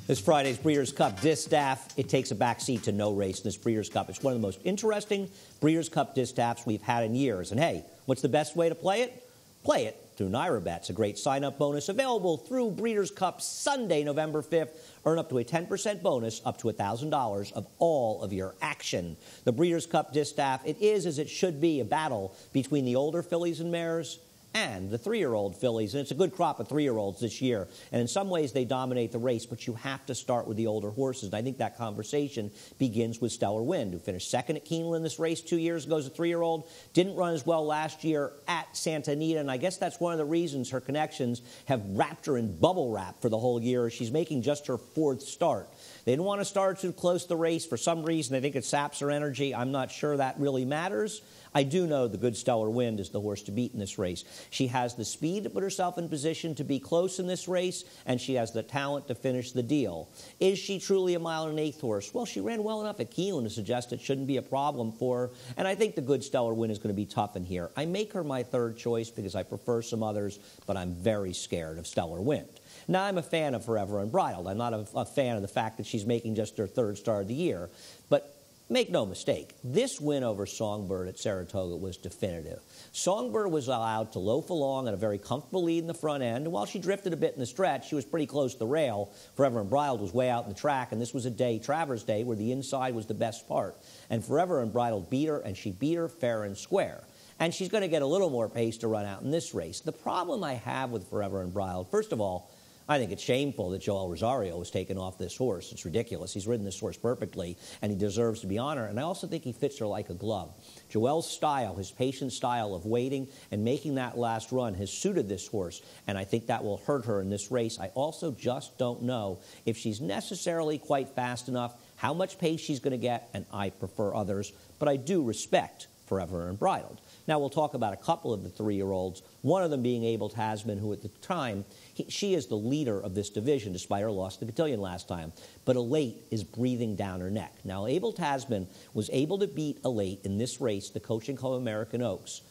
This Friday's Breeders' Cup Distaff, it takes a backseat to no race in this Breeders' Cup. It's one of the most interesting Breeders' Cup Distaffs we've had in years. And hey, what's the best way to play it? Play it through NYRA-Bets, a great sign-up bonus available through Breeders' Cup Sunday, November 5th. Earn up to a 10% bonus, up to $1,000 of all of your action. The Breeders' Cup Distaff, it is, as it should be, a battle between the older fillies and mares and the 3-year-old fillies. And it's a good crop of 3-year-olds this year. And in some ways, they dominate the race, but you have to start with the older horses. And I think that conversation begins with Stellar Wind, who finished second at Keeneland in this race 2 years ago as a 3-year-old. Didn't run as well last year at Santa Anita, and I guess that's one of the reasons her connections have wrapped her in bubble wrap for the whole year. She's making just her 4th start. They didn't want to start too close to the race. For some reason, they think it saps her energy. I'm not sure that really matters. I do know the good Stellar Wind is the horse to beat in this race. She has the speed to put herself in position to be close in this race, and she has the talent to finish the deal. Is she truly a 1 1/8 horse? Well, she ran well enough at Keeneland to suggest it shouldn't be a problem for her, and I think the good Stellar Wind is going to be tough in here. I make her my 3rd choice because I prefer some others, but I'm very scared of Stellar Wind. Now, I'm a fan of Forever Unbridled. I'm not a fan of the fact that she's making just her 3rd start of the year, but make no mistake, this win over Songbird at Saratoga was definitive. Songbird was allowed to loaf along at a very comfortable lead in the front end, and while she drifted a bit in the stretch, she was pretty close to the rail. Forever Unbridled was way out in the track, and this was a day, Travers Day, where the inside was the best part. And Forever Unbridled beat her, and she beat her fair and square. And she's going to get a little more pace to run out in this race. The problem I have with Forever Unbridled, first of all, I think it's shameful that Joel Rosario was taken off this horse. It's ridiculous. He's ridden this horse perfectly, and he deserves to be honored. And I also think he fits her like a glove. Joel's style, his patient style of waiting and making that last run has suited this horse, and I think that will hurt her in this race. I also just don't know if she's necessarily quite fast enough, how much pace she's going to get, and I prefer others, but I do respect Forever Unbridled. Now, we'll talk about a couple of the 3-year-olds, one of them being Abel Tasman, who at the time, she is the leader of this division, despite her loss to the Cotillion last time. But Elate is breathing down her neck. Now, Abel Tasman was able to beat Elate in this race, the Coaching Club American Oaks,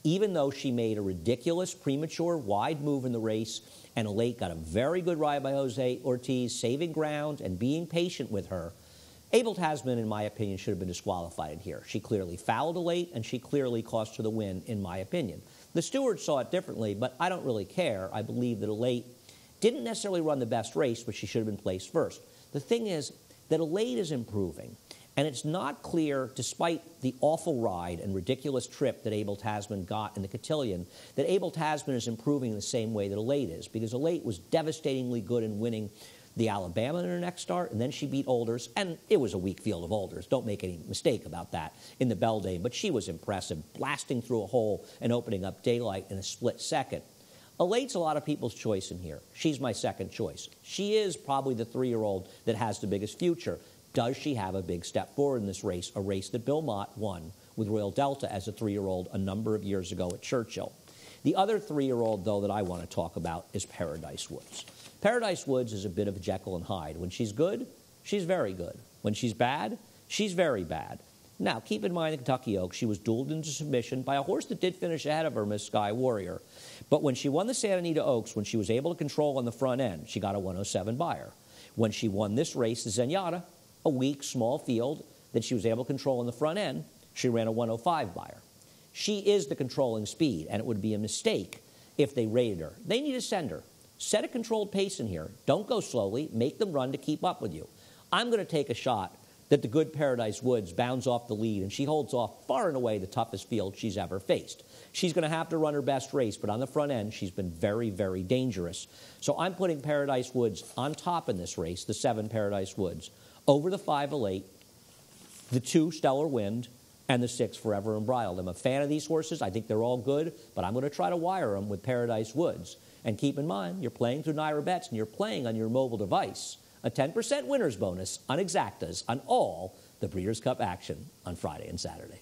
even though she made a ridiculous, premature, wide move in the race, and Elate got a very good ride by Jose Ortiz, saving ground and being patient with her. Abel Tasman, in my opinion, should have been disqualified here. She clearly fouled Elate, and she clearly cost her the win, in my opinion. The stewards saw it differently, but I don't really care. I believe that Elate didn't necessarily run the best race, but she should have been placed first. The thing is that Elate is improving, and it's not clear, despite the awful ride and ridiculous trip that Abel Tasman got in the Cotillion, that Abel Tasman is improving in the same way that Elate is, because Elate was devastatingly good in winning the Alabama in her next start, and then she beat Olders, and it was a weak field of Olders. Don't make any mistake about that in the Beldame, but she was impressive, blasting through a hole and opening up daylight in a split second. Elate's a lot of people's choice in here. She's my 2nd choice. She is probably the 3-year-old that has the biggest future. Does she have a big step forward in this race, a race that Bill Mott won with Royal Delta as a 3-year-old a number of years ago at Churchill? The other 3-year-old, though, that I want to talk about is Paradise Woods. Paradise Woods is a bit of a Jekyll and Hyde. When she's good, she's very good. When she's bad, she's very bad. Now, keep in mind the Kentucky Oaks, she was dueled into submission by a horse that did finish ahead of her, Miss Sky Warrior. But when she won the Santa Anita Oaks, when she was able to control on the front end, she got a 107 buyer. When she won this race, the Zenyatta, a weak, small field that she was able to control on the front end, she ran a 105 buyer. She is the controlling speed, and it would be a mistake if they rated her. They need to send her. Set a controlled pace in here. Don't go slowly. Make them run to keep up with you. I'm going to take a shot that the good Paradise Woods bounds off the lead, and she holds off far and away the toughest field she's ever faced. She's going to have to run her best race, but on the front end, she's been very, very dangerous. So I'm putting Paradise Woods on top in this race, the 7 Paradise Woods, over the 5 Elate, the 2 Stellar Wind, and the 6 Forever Unbridled. I'm a fan of these horses. I think they're all good, but I'm going to try to wire them with Paradise Woods. And keep in mind, you're playing through NYRA-Bets, and you're playing on your mobile device. A 10% winner's bonus on exactas on all the Breeders' Cup action on Friday and Saturday.